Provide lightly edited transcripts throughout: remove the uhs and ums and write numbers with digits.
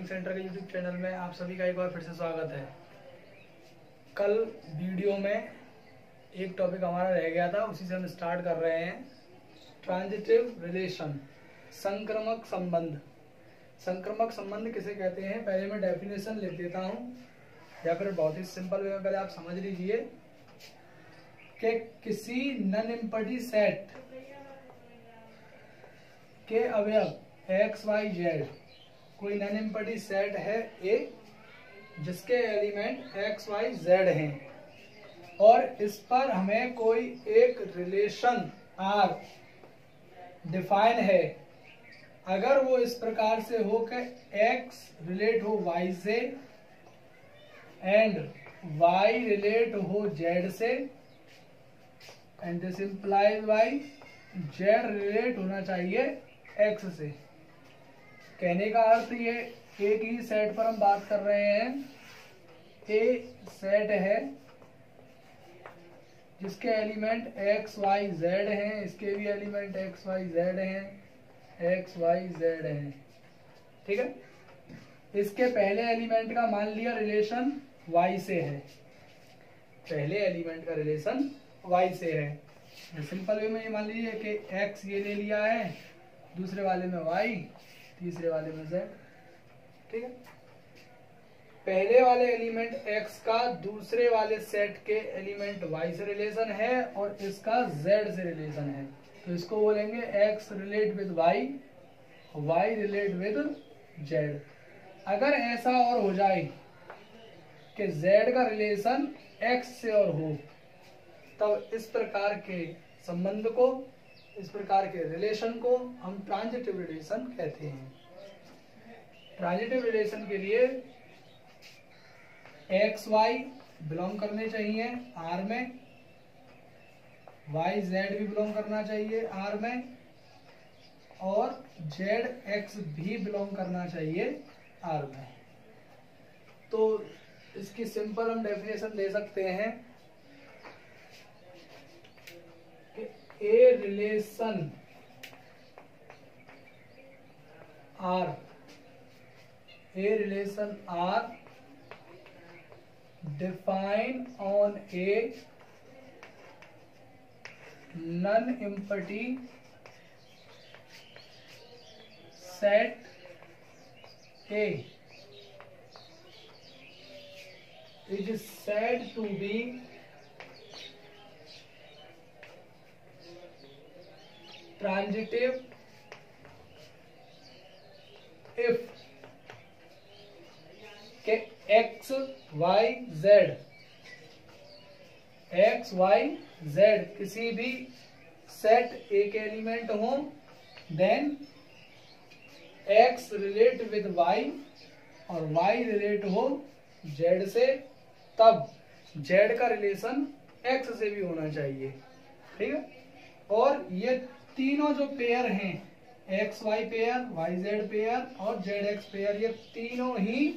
Learning centre के YouTube channel में आप सभी का एक बार फिर से स्वागत है। कल वीडियो में एक टॉपिक हमारा रह गया था, उसी से हम स्टार्ट कर रहे हैं। ट्रांजिटिव रिलेशन, संक्रमक संबंध। संक्रमक संबंध किसे कहते हैं, पहले मैं डेफिनेशन लिख देता हूँ या फिर बहुत ही सिंपल वे में पहले आप समझ लीजिए कि किसी नॉन एम्प्टी सेट के अवयव एक्स वाई जेड, कोई नॉन एम्प्टी सेट है ए जिसके एलिमेंट एक्स वाई जेड हैं और इस पर हमें कोई एक रिलेशन आर डिफाइन है। अगर वो इस प्रकार से हो कि एक्स रिलेट हो वाई से एंड वाई रिलेट हो जेड से and this implies Y Z relate होना चाहिए एक्स से। कहने का अर्थ ये, एक ही सेट पर हम बात कर रहे हैं। ए सेट है जिसके एलिमेंट एक्स वाई जेड हैं, इसके भी एलिमेंट एक्स वाई जेड हैं, एक्स वाई जेड हैं, ठीक है। इसके पहले एलिमेंट का मान लिया रिलेशन वाई से है, पहले एलिमेंट का रिलेशन वाई से है। सिंपल वे में ये मान लीजिए कि एक्स ये ले लिया है, दूसरे वाले में वाई, तीसरे वाले में जेड, ठीक है। पहले वाले एलिमेंट एक्स का दूसरे वाले सेट के एलिमेंट वाई से रिलेशन है और इसका जेड से रिलेशन है, तो इसको बोलेंगे X relate with Y, Y relate with Z. अगर ऐसा और हो जाए कि जेड का रिलेशन एक्स से और हो, तब इस प्रकार के संबंध को, इस प्रकार के रिलेशन को हम ट्रांजिटिव रिलेशन कहते हैं। ट्रांजिटिव रिलेशन के लिए एक्स वाई बिलोंग करने चाहिए आर में, वाई जेड भी बिलोंग करना चाहिए आर में और जेड एक्स भी बिलोंग करना चाहिए आर में। तो इसकी सिंपल हम डेफिनेशन दे सकते हैं कि a relation R, a relation R define on a non-empty set A is said to be transitive if के X Y Z, X Y Z किसी भी सेट ए के एलिमेंट हो, then X relate with Y और Y relate हो Z से, तब Z का रिलेशन एक्स से भी होना चाहिए, ठीक है। और ये तीनों जो पेयर हैं, X Y pair, Y Z pair और जेड एक्स पेयर, ये तीनों ही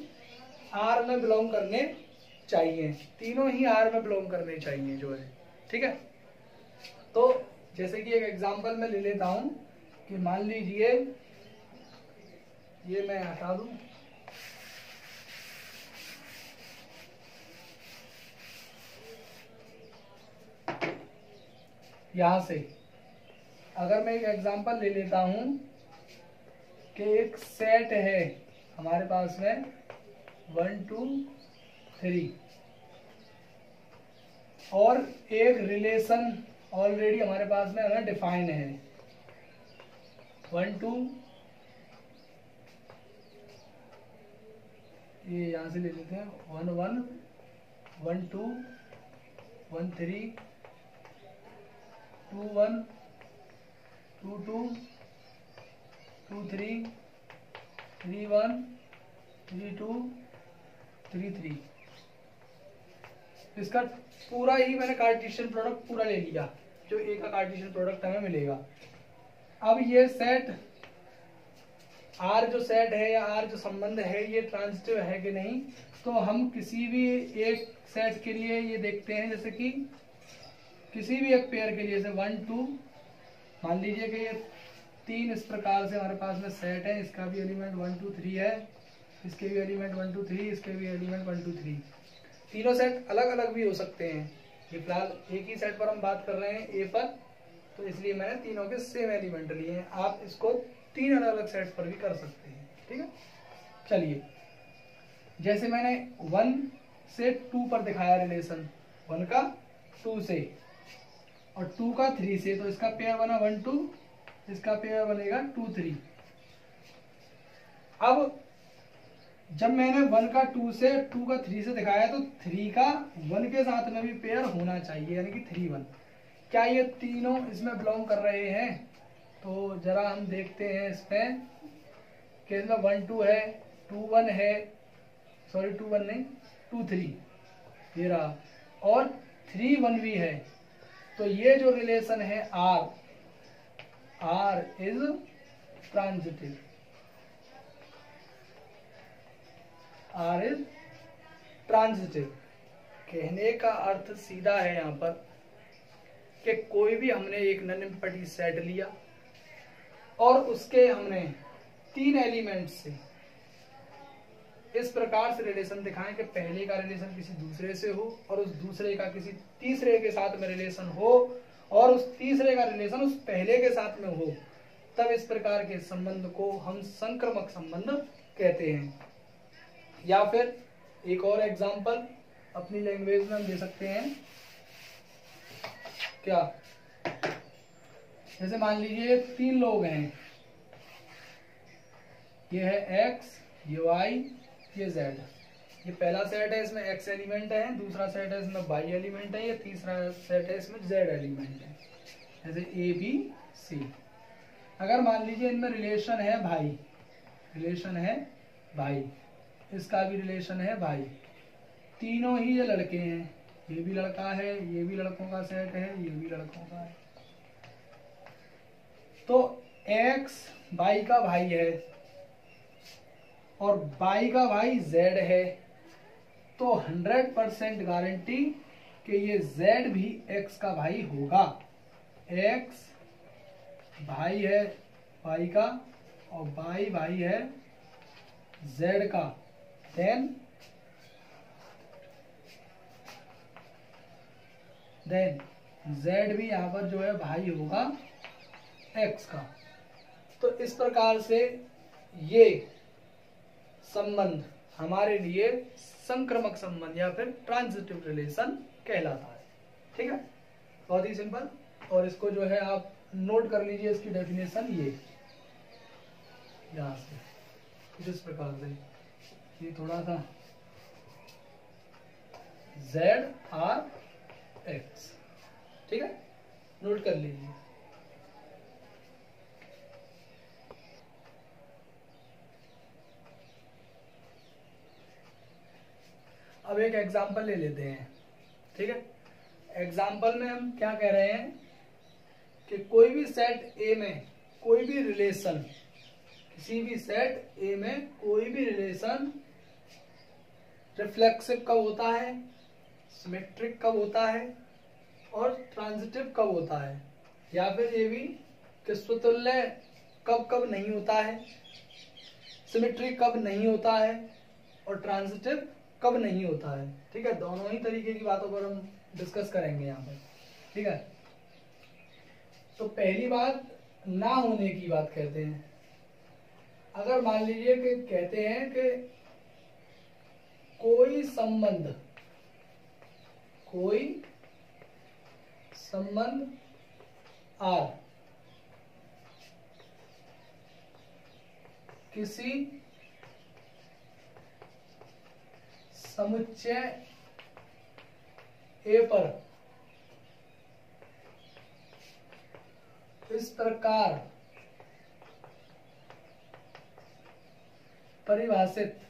आर में बिलोंग करने चाहिए, तीनों ही आर में बिलोंग करने चाहिए जो है, ठीक है। तो जैसे कि एक एग्जांपल में ले लेता हूं कि मान लीजिए ये मैं हटा दूं, यहां से अगर मैं एक एग्जांपल ले लेता हूं कि एक सेट है हमारे पास में 1 2 3 और एक रिलेशन ऑलरेडी हमारे पास में हमें डिफाइन है 1 2, ये यहां से ले लेते हैं 1 1 1 2 1 3 2 1 2 2 2 3 3 1 3 2 3 3। इसका पूरा ही मैंने कार्टेशियन प्रोडक्ट पूरा ले लिया, जो ए का कार्टेशियन प्रोडक्ट हमें मिलेगा। अब ये सेट आर जो सेट है या आर जो संबंध है, ये ट्रांजिटिव है कि नहीं, तो हम किसी भी एक सेट के लिए ये देखते हैं। जैसे कि किसी भी एक पेयर के लिए, जैसे 1 2, मान लीजिए कि ये 3 इस प्रकार से हमारे पास में सेट है, इसका भी एलिमेंट 1 2 3 है इसके भी एलिमेंट 1 2 3, इसके भी एलिमेंट 1 2 3। तीनों सेट अलग अलग भी हो सकते हैं, ये फिलहाल एक ही सेट पर हम बात कर रहे हैं ए पर, तो इसलिए मैंने तीनों के सेम एलिमेंट लिए हैं। आप इसको 3 अलग अलग सेट पर भी कर सकते हैं, ठीक है। चलिए, जैसे मैंने 1 से 2 पर दिखाया रिलेशन, 1 का 2 से और 2 का 3 से, तो इसका पेयर बना 1 2, इसका पेयर बनेगा 2 3। अब जब मैंने 1 का 2 से 2 का 3 से दिखाया, तो 3 का 1 के साथ में भी पेयर होना चाहिए, यानी कि 3 1। क्या ये तीनों इसमें बिलोंग कर रहे हैं? तो जरा हम देखते हैं इसमें कि इसमें 1 2 है, 2 1 है, सॉरी 2 1 नहीं 2 3 ये रहा, और 3 1 भी है। तो ये जो रिलेशन है R is transitive, R is transitive. कहने का अर्थ सीधा है यहाँ पर कि कोई भी हमने एक नॉन एम्प्टी सेट लिया और उसके हमने 3 एलिमेंट से इस प्रकार से रिलेशन दिखाएं कि पहले का रिलेशन किसी दूसरे से हो और उस दूसरे का किसी तीसरे के साथ में रिलेशन हो और उस तीसरे का रिलेशन उस पहले के साथ में हो, तब इस प्रकार के संबंध को हम संक्रमक संबंध कहते हैं। या फिर एक और एग्जांपल अपनी लैंग्वेज में हम दे सकते हैं, क्या, जैसे मान लीजिए 3 लोग हैं, ये है x, ये y, ये z। ये पहला सेट है, इसमें x एलिमेंट है, दूसरा सेट है इसमें y एलिमेंट है, ये तीसरा सेट है इसमें z एलिमेंट है, जैसे a b c। अगर मान लीजिए इनमें रिलेशन है भाई, रिलेशन है भाई, इसका भी रिलेशन है भाई, तीनों ही ये लड़के हैं, ये भी लड़का है, ये भी लड़कों का सेट है, ये भी लड़कों का है। तो x y का भाई है और y का भाई z है, तो 100% गारंटी कि ये z भी x का भाई होगा। x भाई है y का और y भाई है z का, देन z भी यहाँ पर जो है भाई होगा x का। तो इस प्रकार से ये संबंध हमारे लिए संक्रमक संबंध या फिर ट्रांजिटिव रिलेशन कहलाता है, ठीक है। बहुत ही सिंपल, और इसको जो है आप नोट कर लीजिए, इसकी डेफिनेशन ये यहाँ से कुछ इस प्रकार से, ये थोड़ा सा Z R X, ठीक है, नोट कर लीजिए। अब एक एग्जांपल ले लेते हैं, ठीक है। एग्जांपल में हम क्या कह रहे हैं कि कोई भी सेट ए में कोई भी रिलेशन, किसी भी सेट ए में कोई भी रिलेशन रिफ्लेक्सिव कब होता है, सिमेट्रिक कब होता है और ट्रांजिटिव कब होता है, या फिर ये भी कि स्वतुल्य कब कब नहीं होता है, सिमेट्रिक कब नहीं होता है और ट्रांजिटिव कब नहीं होता है, ठीक है। दोनों ही तरीके की बातों पर हम डिस्कस करेंगे यहाँ पर, ठीक है। तो पहली बात ना होने की बात कहते हैं। अगर मान लीजिए कि कहते हैं कि कोई संबंध R किसी समुच्चय ए पर इस प्रकार परिभाषित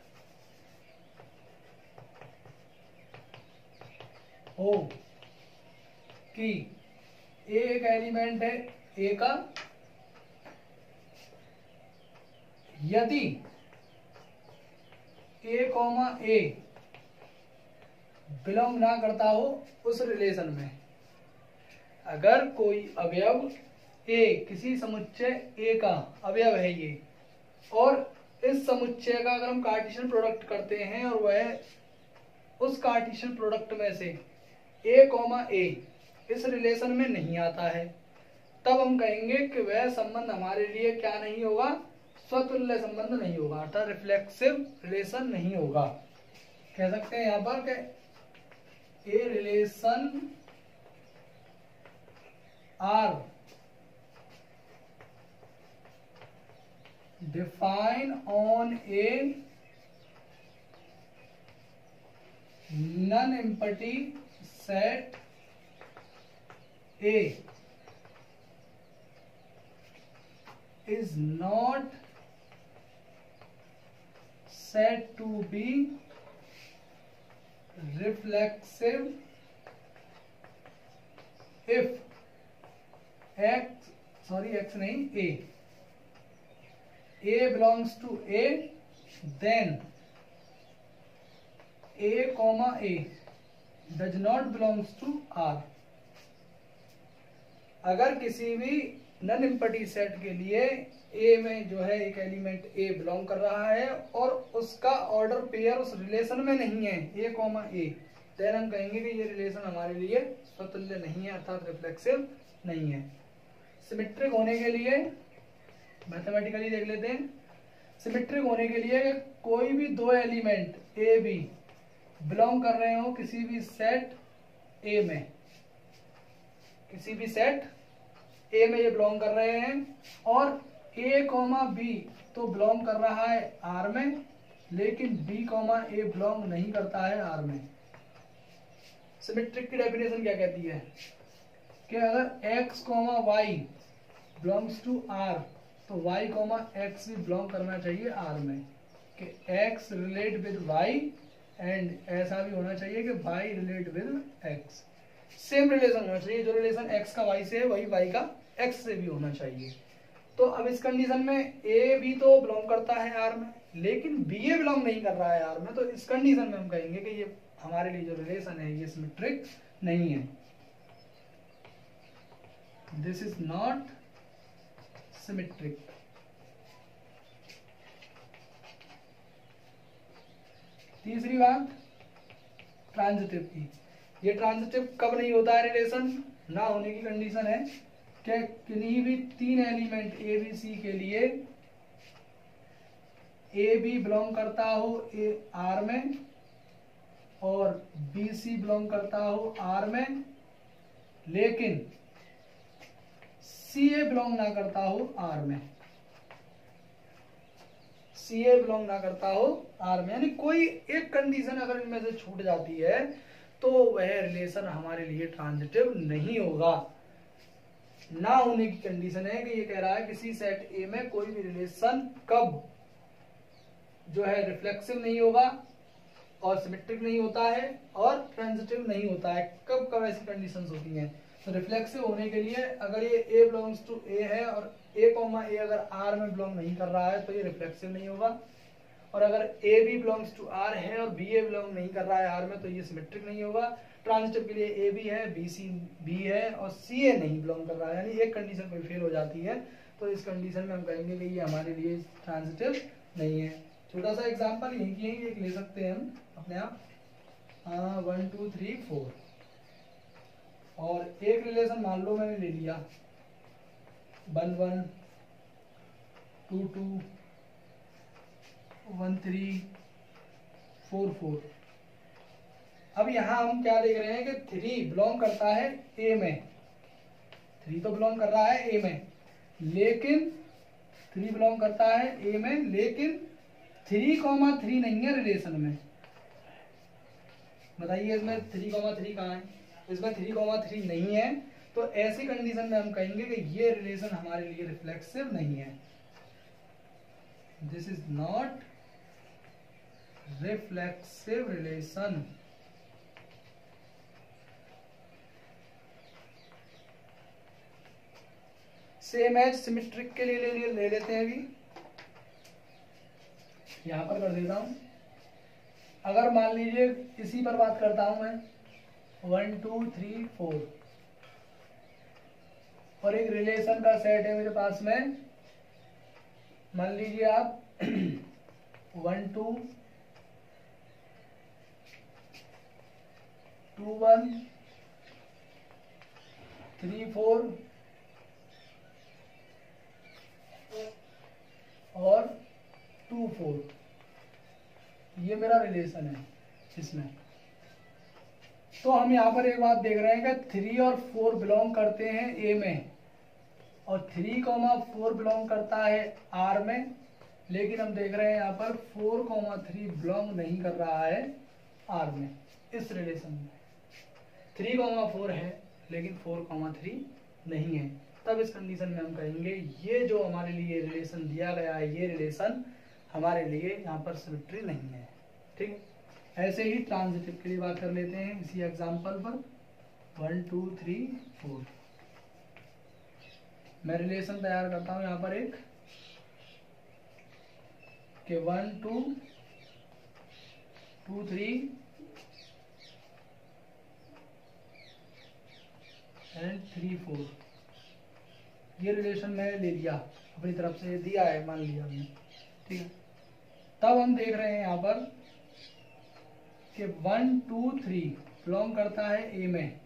हो कि ए एक एलिमेंट है ए का, यदि A, बिलोंग ना करता हो उस रिलेशन में। अगर कोई अवयव A, किसी समुच्चय A का अवयव है ये, और इस समुच्चय का अगर हम कार्टेशियन प्रोडक्ट करते हैं और वह उस कार्टेशियन प्रोडक्ट में से a, इस रिलेशन में नहीं आता है, तब हम कहेंगे कि वह संबंध हमारे लिए क्या नहीं होगा, स्वतुल्य संबंध नहीं होगा, अर्थात रिफ्लेक्सिव रिलेशन नहीं होगा। कह सकते हैं यहाँ पर कि a relation R define on a non empty set A is not said to be reflexive if A belongs to A, then A, does not belongs to R। अगर किसी भी नॉन एम्पटी सेट के लिए ए में जो है एक element ए belong कर रहा है और उसका ऑर्डर पेयर उस रिलेशन में नहीं है a, देन हम कहेंगे कि ये रिलेशन हमारे लिए स्वतुल्य नहीं है, अर्थात रिफ्लेक्सिव नहीं है। सिमेट्रिक होने के लिए मैथमेटिकली देख लेते हैं। सिमेट्रिक होने के लिए कोई भी दो एलिमेंट ए बी बिलोंग कर रहे हो किसी भी सेट ए में, किसी भी सेट ए में ये बिलोंग कर रहे हैं और a, b तो बिलोंग कर रहा है R में, लेकिन b, a बिलोंग नहीं करता है R में। सिमेट्रिक की डेफिनेशन क्या कहती है कि अगर x, y belongs to R तो y, x भी बिलोंग करना चाहिए R में, कि x relate with y and ऐसा भी होना चाहिए कि y relate with x। Same relation होना चाहिए, जो रिलेशन x का y से है वही y का x से भी होना चाहिए। तो अब इस कंडीशन में a भी तो बिलोंग करता है R में, लेकिन b ए बिलोंग नहीं कर रहा है R में, तो इस कंडीशन में हम कहेंगे कि ये हमारे लिए जो रिलेशन है ये सिमेट्रिक नहीं है, दिस इज नॉट सिमेट्रिक। तीसरी बात ट्रांजिटिव की, ये ट्रांजिटिव कब नहीं होता है रिलेशन, ना होने की कंडीशन है कि किन्हीं भी तीन एलिमेंट ए बी सी के लिए ए बी बिलोंग करता हो आर में और बी सी बिलोंग करता हो आर में, लेकिन सी ए बिलोंग ना करता हो आर में, सी ए बिलोंग ना करता हो आर में। यानी कोई एक कंडीशन अगर इनमें से छूट जाती है तो वह रिलेशन हमारे लिए ट्रांजिटिव नहीं होगा। ना होने की कंडीशन है कि ये कह रहा है किसी सेट ए में कोई भी रिलेशन कब जो है रिफ्लेक्सिव नहीं होगा और सिमेट्रिक नहीं होता है और ट्रांजिटिव नहीं होता है। कब कब ऐसी कंडीशंस होती हैं, तो रिफ्लेक्सिव होने के लिए अगर ये ए बिलोंग्स टू ए है और ए, अगर आर में बिलोंग नहीं कर रहा है तो ये रिफ्लेक्सिव नहीं होगा, और अगर A B belongs to R है और बी ए बिलोंग नहीं कर रहा है आर में तो ये सिमेट्रिक नहीं होगा। ट्रांजिटिव के लिए ए बी है, बी सी बी है और सी ए नहीं बिलोंग कर रहा है, यानी एक कंडीशन कोई फेल हो जाती है तो इस कंडीशन में हम कहेंगे कि ये हमारे लिए ट्रांजिटिव नहीं है। छोटा सा एग्जांपल यही एक ले सकते हैं हम अपने आप, 1 2 3 4 और एक रिलेशन मान लो मैंने ले लिया 1 1 2 2 1 3 4 4। अब यहाँ हम क्या देख रहे हैं कि 3 बिलोंग करता है ए में, 3 तो बिलोंग कर रहा है ए में, लेकिन 3 बिलोंग करता है ए में, लेकिन 3,3 नहीं है रिलेशन में। बताइए इसमें 3,3 कहाँ है, इसमें 3,3 नहीं है, तो ऐसी कंडीशन में हम कहेंगे कि ये रिलेशन हमारे लिए रिफ्लेक्सिव नहीं है, this is not reflexive relation. Same as symmetric के लिए ले लेते हैं, अभी यहां पर कर देता हूं। अगर मान लीजिए इसी पर बात करता हूं मैं 1 2 3 4 और एक रिलेशन का सेट है मेरे पास में, मान लीजिए आप 1 2 2 1 3 4 और 2 4, ये मेरा रिलेशन है इसमें। तो हम यहाँ पर एक बात देख रहे हैं कि 3 और 4 बिलोंग करते हैं ए में, और 3,4 बिलोंग करता है आर में, लेकिन हम देख रहे हैं यहाँ पर 4,3 बिलोंग नहीं कर रहा है आर में। इस रिलेशन में 3,4 है लेकिन 4,3 नहीं है। तब इस कंडीशन में हम कहेंगे ये जो हमारे लिए रिलेशन दिया गया है, ये रिलेशन हमारे लिए यहाँ पर सिमेट्री नहीं है। ठीक है, ऐसे ही ट्रांजिटिव के लिए बात कर लेते हैं इसी एग्जांपल पर। 1 2 3 4 मैं रिलेशन तैयार करता हूं यहाँ पर एक कि 1 2 2 3 एंड 3 4, ये रिलेशन मैंने ले लिया अपनी तरफ से, दिया है, मान लिया हमने। ठीक है, तब हम देख रहे हैं यहाँ पर कि 1 2 3 बिलोंग करता है ए में,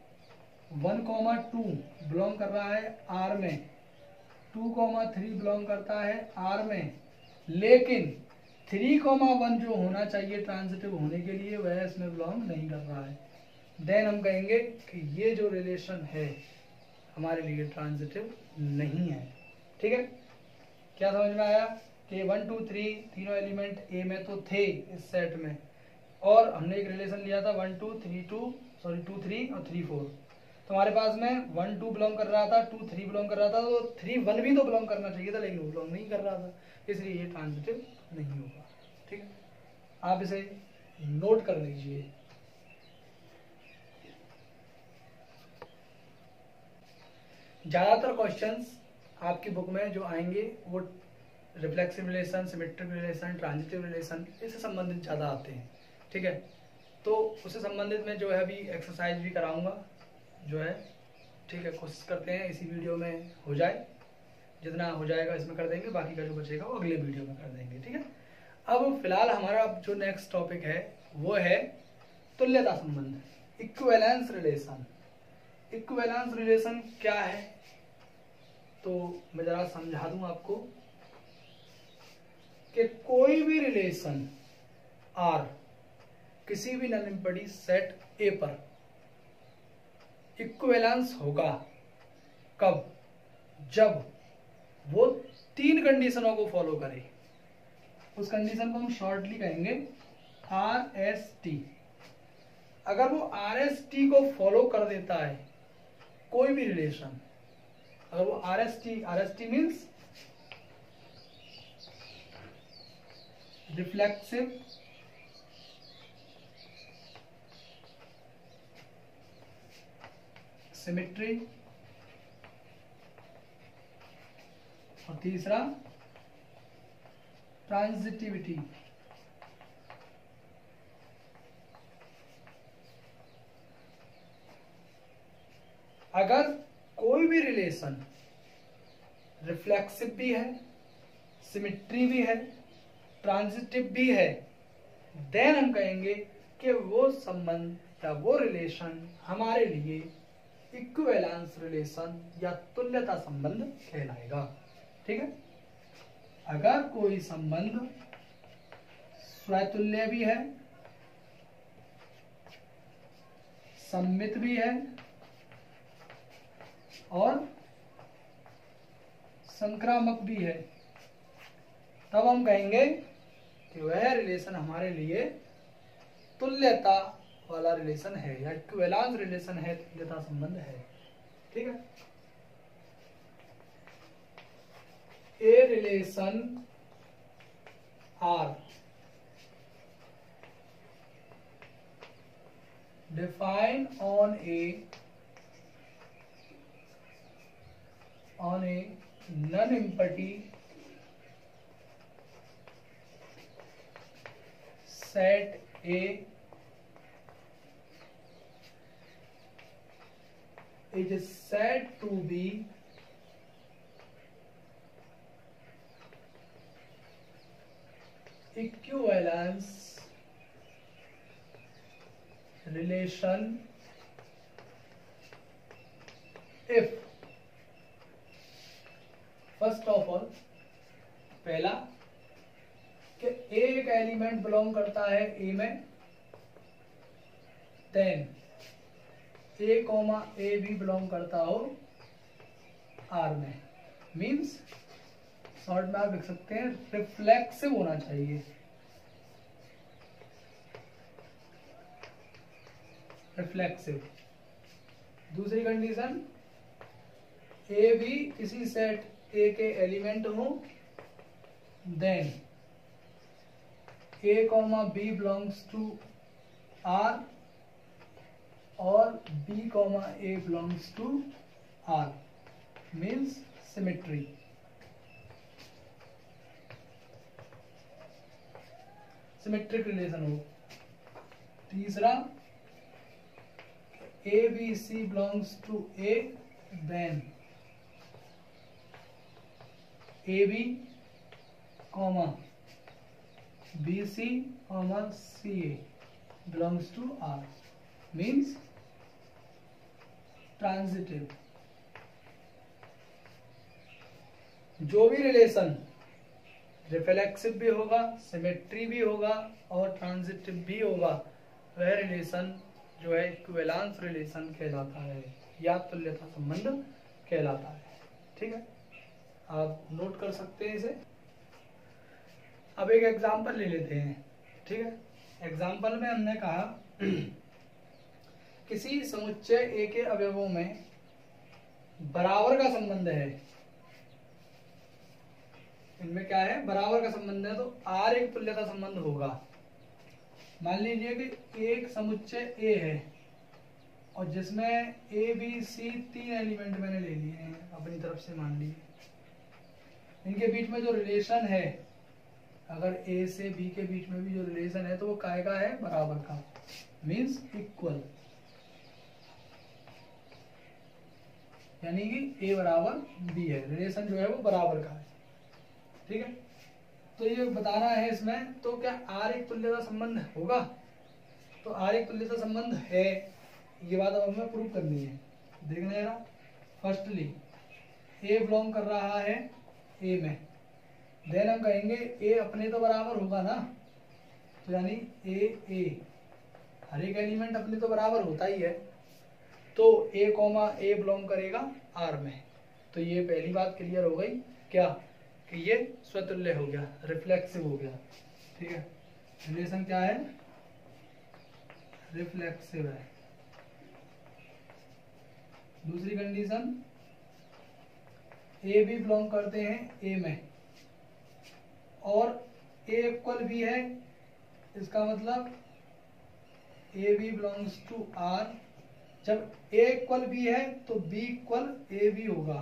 1,2 बिलोंग कर रहा है आर में, 2,3 बिलोंग करता है आर में, लेकिन 3,1 जो होना चाहिए ट्रांजिटिव होने के लिए वह इसमें बिलोंग नहीं कर रहा है। देन हम कहेंगे कि ये जो रिलेशन है हमारे लिए ट्रांजिटिव नहीं है। ठीक है, क्या समझ में आया कि 1 2 3 तीनों एलिमेंट ए में तो थे इस सेट में, और हमने एक रिलेशन लिया था 1 2 3 3 और 3 4। तो हमारे पास में 1 2 बिलोंग कर रहा था, 2 3 बिलोंग कर रहा था, तो 3 1 भी तो बिलोंग करना चाहिए था, लेकिन वो बिलोंग नहीं कर रहा था, इसलिए ये ट्रांजिटिव नहीं होगा। ठीक है, आप इसे नोट कर लीजिए। ज्यादातर क्वेश्चंस आपकी बुक में जो आएंगे वो reflexive relation, symmetric relation, transitive relation इससे संबंधित ज़्यादा आते हैं। ठीक है, तो उससे संबंधित मैं जो है अभी एक्सरसाइज भी कराऊंगा जो है। ठीक है, कोशिश करते हैं इसी वीडियो में हो जाए, जितना हो जाएगा इसमें कर देंगे, बाकी का जो बचेगा वो अगले वीडियो में कर देंगे। ठीक है, अब फिलहाल हमारा जो नेक्स्ट टॉपिक है वो है तुल्यता संबंध, इक्विवेलेंस रिलेशन। इक्विवेलेंस रिलेशन क्या है तो मैं जरा समझा दूं आपको कि कोई भी रिलेशन आर किसी भी नॉन एम्प्टी सेट ए पर इक्विवेलेंस होगा कब, जब वो 3 कंडीशनों को फॉलो करे। उस कंडीशन को हम शॉर्टली कहेंगे RST। अगर वो RST को फॉलो कर देता है कोई भी रिलेशन, अगर वो RST मीन्स रिफ्लेक्सिव सिमेट्री, और तीसरा ट्रांजिटिविटी। अगर कोई भी रिलेशन रिफ्लेक्सिव भी है, सिमेट्री भी है, ट्रांजिटिव भी है, देन हम कहेंगे कि वो संबंध या वो रिलेशन हमारे लिए इक्विवेलेंस रिलेशन या तुल्यता संबंध कहलाएगा। ठीक है, अगर कोई संबंध स्वतुल्य भी है, सममित भी है और संक्रामक भी है, तब हम कहेंगे कि वह रिलेशन हमारे लिए तुल्यता वाला रिलेशन है या इक्विवेलेंस रिलेशन है, तुल्यता संबंध है। ठीक है, a relation R define on a non-empty set A is said to be equivalence relation if first of all, पहला कि एक एलिमेंट बिलोंग करता है ए में, देन ए कॉमा ए भी बिलोंग करता हो आर में। मीन्स शॉर्ट में आप लिख सकते हैं रिफ्लेक्सिव होना चाहिए। रिफ्लेक्सिव। दूसरी कंडीशन, ए भी किसी सेट ए के एलिमेंट हो, then a comma b belongs to R और b comma a belongs to R. Means symmetry. Symmetric relation हो। तीसरा, a B c belongs to A, then a b comma b c comma c a belongs to R. Means transitive. जो भी relation reflexive भी होगा, symmetry भी होगा और transitive भी होगा, वह रिलेशन जो है इक्विवेलेंस रिलेशन कहलाता है या तुल्यता संबंध कहलाता है। ठीक है, आप नोट कर सकते हैं इसे। अब एक एग्जांपल ले लेते हैं। ठीक है, एग्जांपल में हमने कहा किसी समुच्चय ए के अवयवों में बराबर का संबंध है। इनमें क्या है, बराबर का संबंध है, तो आर एक तुल्यता संबंध होगा। मान लीजिए कि एक समुच्चय ए है और जिसमें ए बी सी तीन एलिमेंट मैंने ले लिए हैं अपनी तरफ से, मान लिए। इनके बीच में जो रिलेशन है, अगर ए से बी के बीच में भी जो रिलेशन है तो वो काय का है, बराबर का। मीन्स इक्वल, यानी कि ए बराबर बी है, रिलेशन जो है वो बराबर का है। ठीक है, तो ये बताना है इसमें, तो क्या आर एक तुल्यता संबंध होगा? तो आर एक तुल्यता संबंध है, ये बात अब हमें प्रूव करनी है। देखना है ना, फर्स्टली ए बिलोंग कर रहा है ए में, देन हम कहेंगे ए अपने तो बराबर होगा ना, तो यानी ए हर एक एलिमेंट अपने तो बराबर होता ही है, तो ए कॉमा ए बिलोंग करेगा आर में। तो ये पहली बात क्लियर हो गई, क्या कि ये स्वतुल्य हो गया, रिफ्लेक्सिव हो गया। ठीक है, रिलेशन क्या है, रिफ्लेक्सिव है। दूसरी कंडीशन, ए भी बिलोंग करते हैं ए में और ए इक्वल भी है, इसका मतलब A B belongs to R. जब ए इक्वल बी है तो बी इक्वल ए बी होगा,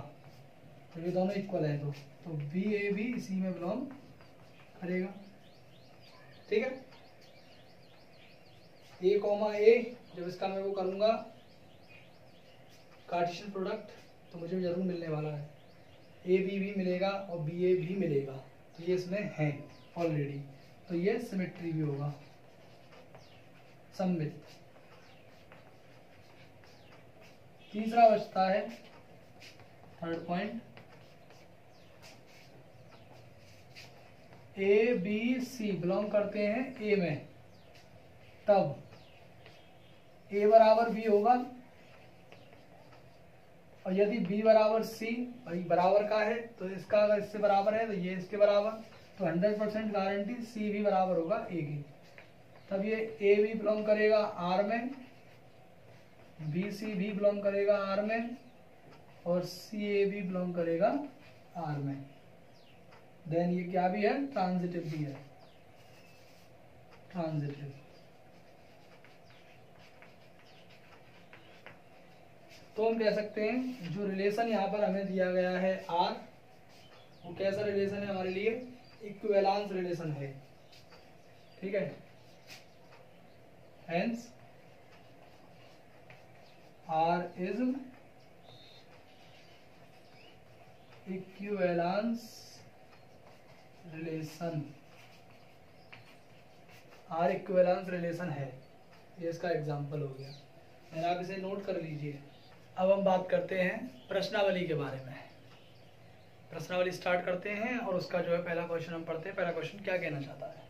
तो ये दोनों इक्वल है, तो बी ए बी इसी में बिलोंग करेगा। ठीक है, ए कॉमा ए, जब इसका मैं वो करूंगा कार्टेशियन प्रोडक्ट, तो मुझे जरूर मिलने वाला है, ए बी भी मिलेगा और बी ए भी मिलेगा, तो ये इसमें है ऑलरेडी, तो ये सिमेट्री भी होगा, सममित। तीसरा बचता है third point, A B C belong करते हैं ए में, तब ए बराबर बी होगा, और यदि बी बराबर सी, भाई बराबर का है तो इसका अगर इससे बराबर है तो ये इसके बराबर, तो 100% गारंटी सी भी बराबर होगा ए की। तब ये ए भी बिलोंग करेगा आर में, बी सी भी बिलोंग करेगा आर में, और सी ए भी बिलोंग करेगा आर में। देन ये क्या भी है, ट्रांजिटिव भी है, ट्रांजिटिव। तो हम कह सकते हैं जो रिलेशन यहाँ पर हमें दिया गया है आर, वो कैसा रिलेशन है हमारे लिए, इक्विवेलेंस रिलेशन है। ठीक है, hence R is equivalence relation. R equivalence relation है। ये इसका एग्जाम्पल हो गया, मैंने आप इसे नोट कर लीजिए। अब हम बात करते हैं प्रश्नावली के बारे में। प्रश्नावली स्टार्ट करते हैं और उसका जो है पहला क्वेश्चन हम पढ़ते हैं। पहला क्वेश्चन क्या कहना चाहता है,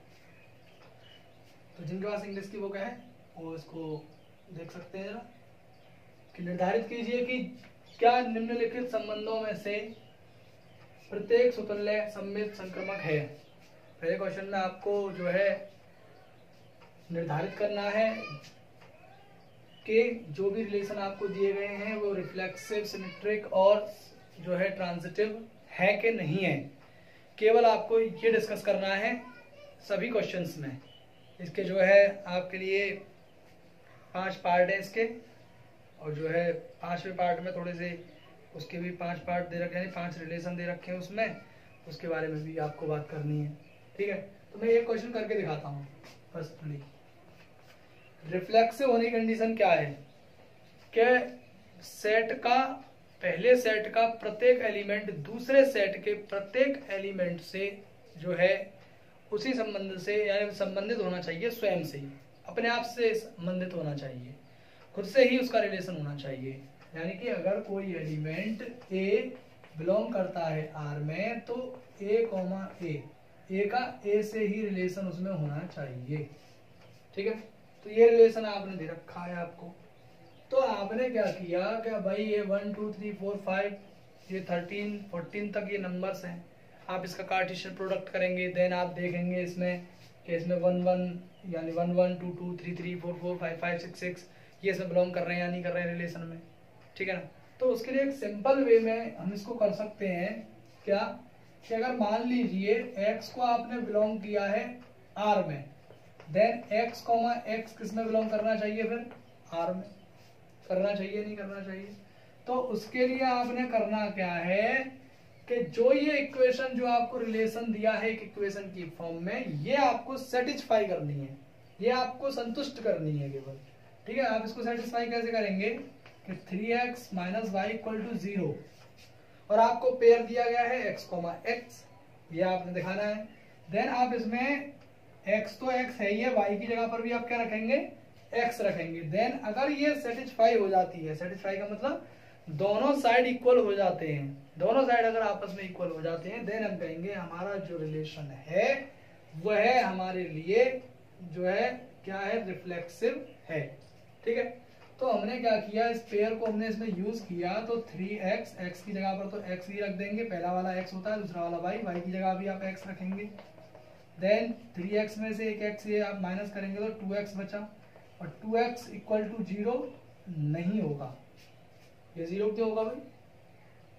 तो जिनके पास इंग्लिश की बुक है वो इसको देख सकते हैं जरा कि निर्धारित कीजिए कि क्या निम्नलिखित संबंधों में से प्रत्येक स्वतुल्य सममित संक्रमक है। पहले क्वेश्चन में आपको जो है निर्धारित करना है कि जो भी रिलेशन आपको दिए गए हैं वो रिफ्लेक्सिव, सिमेट्रिक और जो है ट्रांजिटिव है कि नहीं है। केवल आपको ये डिस्कस करना है सभी क्वेश्चंस में। इसके जो है आपके लिए 5 पार्ट है इसके, और जो है 5वें पार्ट में थोड़े से उसके भी 5 पार्ट दे रखे हैं, 5 रिलेशन दे रखे हैं उसमें, उसके बारे में भी आपको बात करनी है। ठीक है, तो मैं एक क्वेश्चन करके दिखाता हूँ। फर्स्टली रिफ्लेक्सिव होने की कंडीशन क्या है कि सेट का, पहले सेट का प्रत्येक एलिमेंट दूसरे सेट के प्रत्येक एलिमेंट से जो है उसी संबंध से यानी संबंधित होना चाहिए, स्वयं से ही अपने आप से संबंधित होना चाहिए, खुद से ही उसका रिलेशन होना चाहिए। यानी कि अगर कोई एलिमेंट ए बिलोंग करता है आर में तो ए का ए से ही रिलेशन उसमें होना चाहिए। ठीक है, तो ये रिलेशन आपने दे रखा है आपको। तो आपने क्या किया कि भाई ये 1 2 3 4 5 ये 13 14 तक ये नंबर्स हैं, आप इसका कार्टेशियन प्रोडक्ट करेंगे। देन आप देखेंगे इसमें कि इसमें 1 1 यानी 1 1 2 2 3 3 4 4 5 5 6 6 ये इसमें बिलोंग कर रहे हैं या नहीं कर रहे हैं रिलेशन में। ठीक है ना, तो उसके लिए एक सिंपल वे में हम इसको कर सकते हैं क्या कि अगर मान लीजिए x को आपने बिलोंग किया है r में, देन x, x किस में बिलोंग करना चाहिए, फिर r में करना चाहिए, नहीं करना चाहिए। तो उसके लिए आपने करना क्या है कि जो ये इक्वेशन जो आपको रिलेशन दिया है एक इक्वेशन की फॉर्म में, ये आपको सेटिस्फाई करनी है, ये आपको संतुष्ट करनी है केवल। ठीक है, आप इसको सेटिस्फाई कैसे करेंगे कि 3x minus Y equal to 0, और आपको पेयर दिया गया है x, ये आपने दिखाना है। देन आप इसमें x तो x है, ये y की जगह पर भी आप क्या रखेंगे, x रखेंगे। देन अगर ये सेटिस्फाई हो जाती है, सेटिस्फाई का मतलब दोनों साइड इक्वल हो जाते हैं, दोनों साइड अगर आपस में इक्वल हो जाते हैं, देन हम कहेंगे हमारा जो रिलेशन है वह हमारे लिए जो है क्या है, रिफ्लेक्सिव है। ठीक है, तो हमने क्या किया, इस पेयर को हमने इसमें यूज किया। तो 3x, x की जगह पर तो x ही रख देंगे, पहला वाला x होता है, दूसरा वाला y की जगह भी आप x रखेंगे। देन 3x में से एक x ये आप माइनस करेंगे तो 2x बचा, और 2x इक्वल टू 0 नहीं होगा। ये 0 क्यों होगा भाई,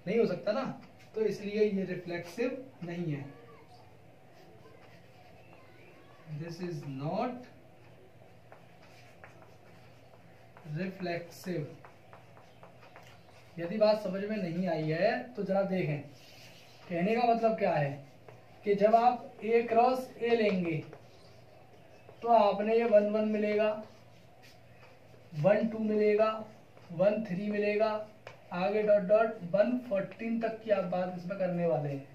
नहीं हो सकता ना, तो इसलिए ये रिफ्लेक्सिव नहीं है। This is not reflexive. यदि बात समझ में नहीं आई है तो जरा देखें, कहने का मतलब क्या है कि जब आप a क्रॉस a लेंगे तो आपने ये 1 1 मिलेगा, 1 2 मिलेगा, 1 3 मिलेगा, आगे डॉट डॉट 1 14 तक की आप बात इसमें करने वाले हैं।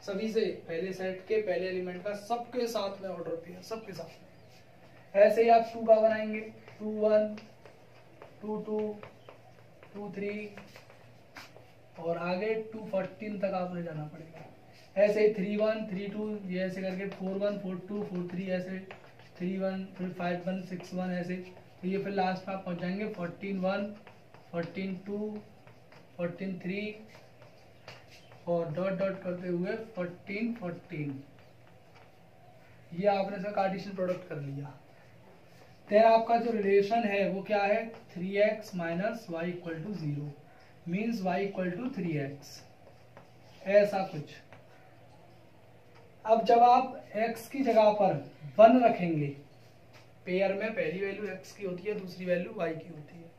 सभी से पहले सेट के पहले एलिमेंट का सबके साथ में ऑर्डर पे है, सबके साथ में। ऐसे ही आप 2 का बनाएंगे, 2 1 2 2 2 3 और आगे 2 14 तक आपने जाना पड़ेगा। ऐसे ही 3 1 3 2 ये ऐसे करके 4 1 4 2 4 3 ऐसे 3 1 फिर 5 1 6 1 ऐसे, तो ये फिर लास्ट में आप पहुंच जाएंगे 14 1 14 2 14 3 और डॉट डॉट करते हुए 14 14। ये आपने इसका कार्टेशियन प्रोडक्ट कर लिया। देन आपका जो रिलेशन है वो क्या है, 3x minus Y equal to 0 means y equal to 3x, ऐसा कुछ। अब जब आप x की जगह पर 1 रखेंगे, पेयर में पहली वैल्यू x की होती है, दूसरी वैल्यू y की होती है।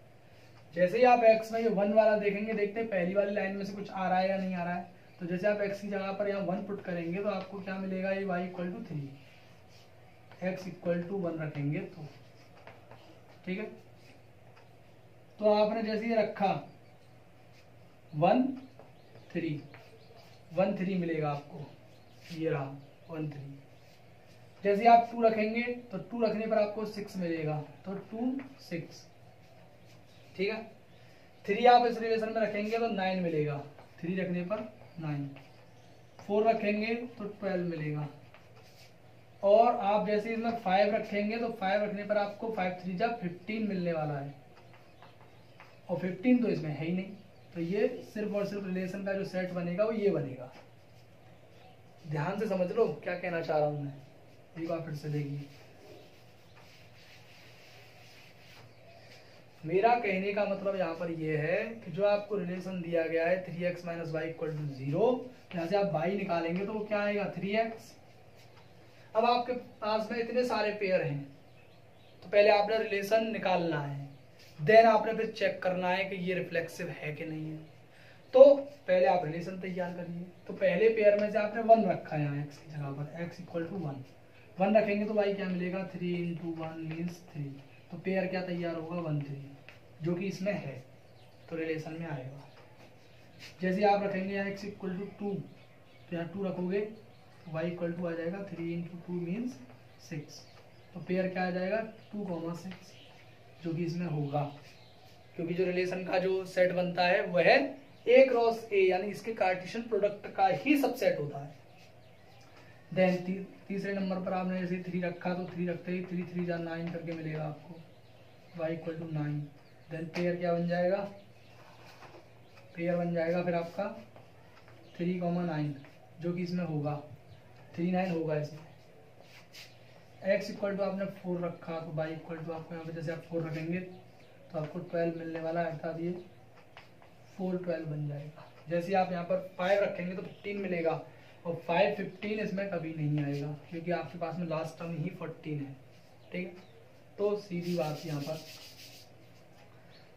जैसे ही आप x में ये 1 वाला देखेंगे, देखते हैं पहली वाली लाइन में से कुछ आ रहा है या नहीं आ रहा है। तो जैसे आप x की जगह पर यहाँ 1 पुट करेंगे तो आपको क्या मिलेगा, ये y equal to 3, x equal to 1 रखेंगे तो। ठीक है, तो आपने जैसे ये रखा 1 3 1 3 मिलेगा आपको, ये रहा 1 3। जैसे आप 2 रखेंगे तो 2 रखने पर आपको 6 मिलेगा, तो 2 6, ठीक है। 3 आप इस रिलेशन में रखेंगे तो 9 मिलेगा, 3 रखने पर 9। 4 रखेंगे तो 12 मिलेगा, और आप जैसे इसमें 5 रखेंगे तो 5 रखने पर आपको 5 3 जा 15 मिलने वाला है, और 15 तो इसमें है ही नहीं। तो ये सिर्फ और सिर्फ रिलेशन का जो सेट बनेगा वो ये बनेगा। ध्यान से समझ लो क्या कहना चाह रहा हूं मैं, एक बार फिर से देखिए। मेरा कहने का मतलब यहाँ पर ये है कि जो आपको रिलेशन दिया गया है 3x minus Y equal to 0, यहाँ से आप y निकालेंगे तो वो क्या आएगा 3x। अब आपके पास में इतने सारे पेयर हैं, तो पहले आपने रिलेशन निकालना है, देन आपने फिर चेक करना है कि ये रिफ्लेक्सिव है कि नहीं है। तो पहले आप रिलेशन तैयार करिए। तो पहले पेयर में से आपने 1 रखा है यहाँ x की जगह पर, x इक्वल टू 1 रखेंगे तो y क्या मिलेगा 3 इंटू 1 मीन्स 3, तो पेयर क्या तैयार होगा 1 3, जो कि इसमें है, तो रिलेशन में आएगा। जैसे आप रखेंगे यहाँ x इक्वल टू 2, तो यहाँ 2 रखोगे तो y इक्वल टू आ जाएगा 3 इंटू 2 मीन्स 6, तो पेयर क्या आ जाएगा 2, 6, जो कि इसमें होगा, क्योंकि जो रिलेशन का जो सेट बनता है वह है A क्रॉस A, यानी इसके कार्टेशियन प्रोडक्ट का ही सबसेट होता है। देन तीसरे नंबर पर आपने जैसे 3 रखा तो 3 रखते ही 3 3 जा 9 करके मिलेगा आपको, y equal to 9। Then pair क्या बन जाएगा, पेयर बन जाएगा फिर आपका 3, 9, जो कि इसमें होगा 3 9 होगा इसमें। x इक्वल टू आपने 4 रखा तो y इक्वल टू आपको यहाँ पे जैसे आप 4 रखेंगे तो आपको 12 मिलने वाला है, हटा दिए 4 12 बन जाएगा। जैसे आप यहाँ पर 5 रखेंगे तो 15 मिलेगा, और 5 15 इसमें कभी नहीं आएगा, क्योंकि आपके पास में लास्ट टर्म ही 14 है, ठीक है। तो सीधी बात यहाँ पर,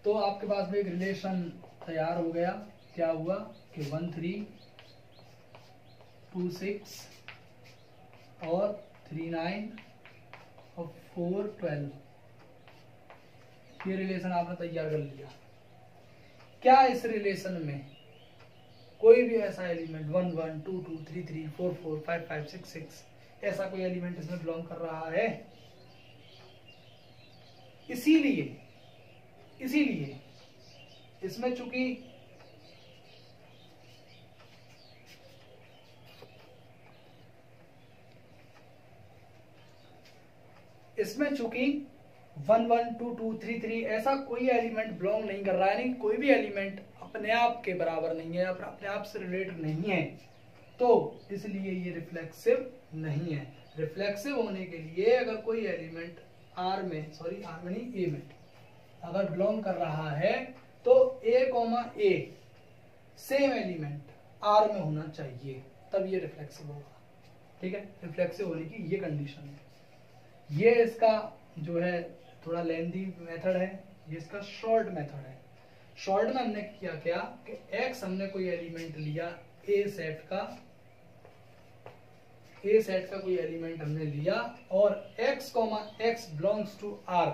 तो आपके पास में एक रिलेशन तैयार हो गया। क्या हुआ कि 1 3 2 6 और 3 9 और 4 12, ये रिलेशन आपने तैयार कर लिया। क्या इस रिलेशन में कोई भी ऐसा एलिमेंट 1 1 2 2 3 3 4 4 5 5 6 6 ऐसा कोई एलिमेंट इसमें बिलोंग कर रहा है? इसीलिए इसमें चूंकि इसमें चूंकि 1 1 2 2 3 3 ऐसा कोई एलिमेंट बिलोंग नहीं कर रहा है, यानी कोई भी एलिमेंट अपने आप के बराबर नहीं है, अपने आप से रिलेट नहीं है, तो इसलिए ये रिफ्लेक्सिव नहीं है। रिफ्लेक्सिव होने के लिए अगर कोई एलिमेंट R में नहीं A में अगर बिलोंग कर रहा है तो A, सेम एलिमेंट R में होना चाहिए, तब ये रिफ्लेक्सिव होगा, ठीक है। रिफ्लेक्सिव होने की ये कंडीशन है। ये इसका जो है थोड़ा लेंथी मेथड है, ये इसका शॉर्ट मेथड है। शॉर्ट में हमने किया क्या कि x हमने कोई एलिमेंट लिया A सेट का कोई एलिमेंट हमने लिया, और x बिलोंग्स टू R,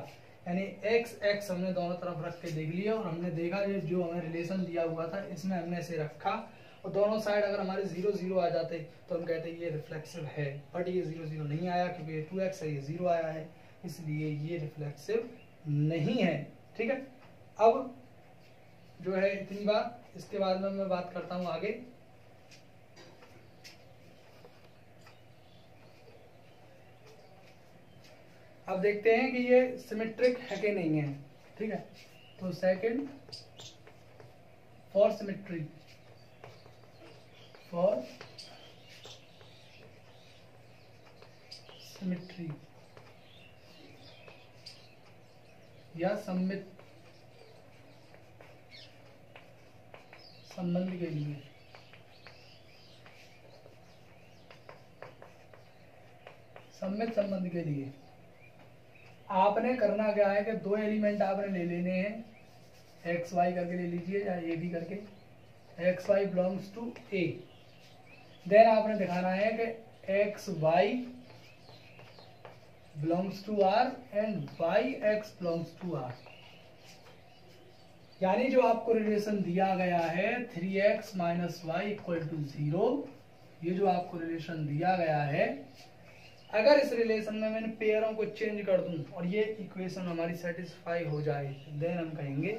यानी x हमने दोनों तरफ रख के देख लिया, और हमने देखा जो हमें रिलेशन दिया हुआ था इसमें हमने इसे रखा, और दोनों साइड अगर हमारे 0 0 आ जाते तो हम कहते ये रिफ्लेक्सिव है। बट ये 0 0 नहीं आया, क्योंकि ये 2x है, ये 0 आया है, इसलिए ये रिफ्लेक्सिव नहीं है, ठीक है। अब जो है इतनी बात, इसके बाद में मैं बात करता हूं आगे। अब देखते हैं कि ये सिमेट्रिक है कि नहीं है, ठीक है। तो सेकंड, फॉर सिमेट्री या सममित संबंध के लिए आपने करना क्या है कि 2 एलिमेंट आपने ले लेने हैं, एक्स वाई करके ले लीजिए या ए बी करके, X Y belongs to A. Then आपने दिखाना है कि X Y belongs to R and Y X belongs to R, यानी जो आपको रिलेशन दिया गया है 3x minus Y equal to 0, ये जो आपको रिलेशन दिया गया है, अगर इस रिलेशन में मैंने पेयरों को चेंज कर दूं और ये इक्वेशन हमारी सेटिस्फाई हो जाए, देन हम कहेंगे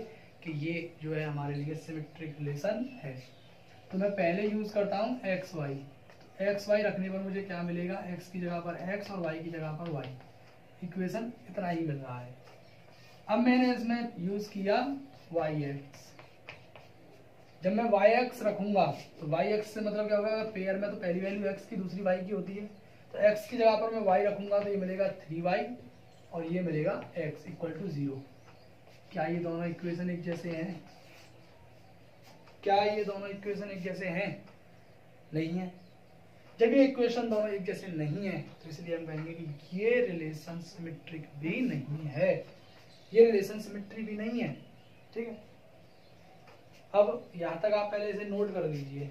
कि ये जो है हमारे लिए सिमेट्रिक रिलेशन है। तो मैं पहले यूज करता हूँ एक्स वाई। एक्स वाई रखने पर मुझे क्या मिलेगा, एक्स की जगह पर एक्स और वाई की जगह पर वाई। इक्वेशन इतना ही मिल रहा है। अब मैंने इसमें यूज किया वाई एक्स। जब मैं वाई एक्स रखूंगा तो वाई एक्स से मतलब क्या होगा, पेयर में तो पहली वैल्यू एक्स की दूसरी वाई की होती है, तो एक्स की जगह पर मैं वाई रखूंगा तो ये मिलेगा 3y और ये मिलेगा x इक्वल टू 0। क्या ये दोनों इक्वेशन एक जैसे हैं? क्या ये दोनों इक्वेशन एक जैसे हैं? नहीं है। जब ये इक्वेशन दोनों एक जैसे नहीं है तो इसलिए हम कहेंगे कि ये रिलेशन सिमेट्रिक भी नहीं है। ये रिलेशन सिमेट्री भी नहीं है। ठीक है, अब यहां तक आप पहले इसे नोट कर लीजिए।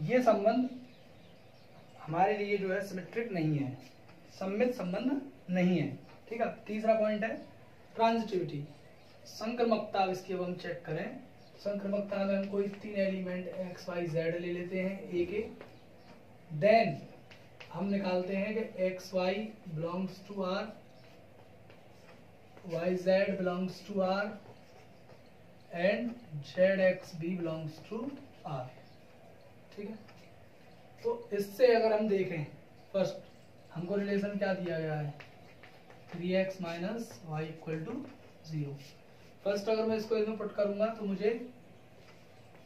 ये संबंध हमारे लिए जो है सिमेट्रिक नहीं है, सममित संबंध नहीं है। ठीक है, तीसरा पॉइंट है ट्रांजिटिविटी, संक्रमकता। अब इसकी अब हम चेक करें। संक्रमकता में हम कोई 3 एलिमेंट x y z ले लेते हैं ए के, देन हम निकालते हैं कि X Y belongs to R, Y Z belongs to R and Z X भी बिलोंग्स टू आर। ठीक है, तो इससे अगर हम देखें, फर्स्ट हमको रिलेशन क्या दिया गया है, 3x minus Y equal to 0। First अगर मैं इसको इसमें पुट करूंगा तो मुझे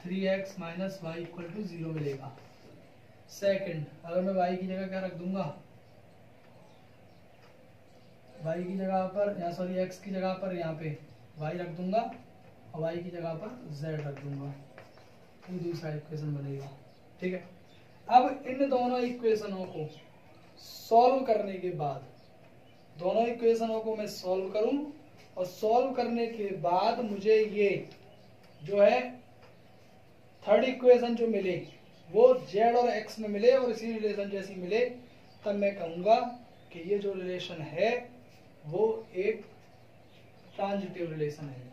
3x minus Y equal to 0 मिलेगा। सेकंड, अगर मैं y की जगह क्या रख दूंगा, y की जगह पर या सॉरी x की जगह पर यहाँ पे y रख दूंगा और y की जगह पर z रख दूंगा, तो दूसरा इक्वेशन बनेगा। ठीक है, अब इन दोनों इक्वेशनों को सॉल्व करने के बाद, दोनों इक्वेशनों को मैं सॉल्व करूं और सॉल्व करने के बाद मुझे ये जो है थर्ड इक्वेशन जो मिले वो z और x में मिले और इसी रिलेशन जैसी मिले, तब मैं कहूंगा कि ये जो रिलेशन है वो एक ट्रांजिटिव रिलेशन है।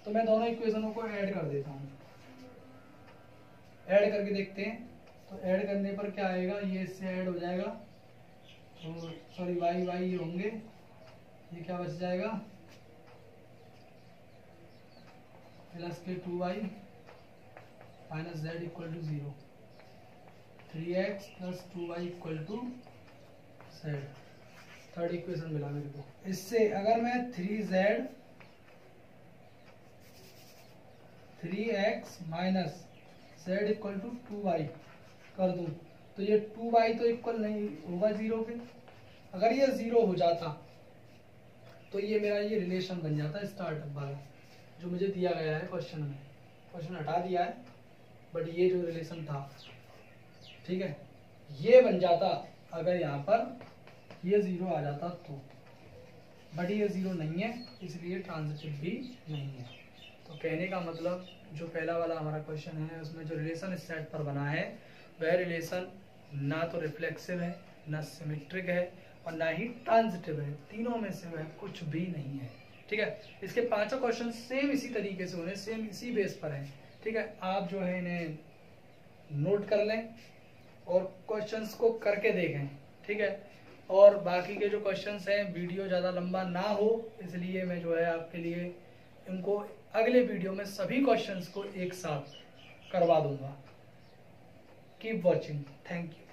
तो मैं दोनों इक्वेशनों को ऐड कर देता हूँ, ऐड करके देखते हैं। तो ऐड करने पर क्या आएगा, ये इससे ऐड हो जाएगा, तो सॉरी वाई वाई ये होंगे, ये क्या बच जाएगा, प्लस के 2y minus Z equal to 0, 3x plus 2y equal to Z. Third equation मिला मेरे को। इससे अगर मैं 3x minus Z equal to 2y कर दूं तो ये 2y तो इक्वल नहीं होगा 0 के। अगर ये 0 हो जाता तो ये मेरा ये रिलेशन बन जाता स्टार्टअप वाला जो मुझे दिया गया है क्वेश्चन में। क्वेश्चन हटा दिया है, बट ये जो रिलेशन था, ठीक है, ये बन जाता अगर यहाँ पर ये 0 आ जाता तो, बट ये 0 नहीं है इसलिए ट्रांजिटिव भी नहीं है। तो कहने का मतलब जो पहला वाला हमारा क्वेश्चन है उसमें जो रिलेशन इस सेट पर बना है वह रिलेशन ना तो रिफ्लेक्सिव है, ना सिमेट्रिक है और ना ही ट्रांजिटिव है। तीनों में से वह कुछ भी नहीं है। ठीक है, इसके पांचों क्वेश्चन सेम इसी तरीके से होने, सेम इसी बेस पर हैं। ठीक है, आप जो है इन्हें नोट कर लें और क्वेश्चंस को करके देखें। ठीक है, और बाकी के जो क्वेश्चंस हैं वीडियो ज़्यादा लंबा ना हो इसलिए मैं जो है आपके लिए इनको अगले वीडियो में सभी क्वेश्चंस को एक साथ करवा दूंगा। Keep watching, thank you.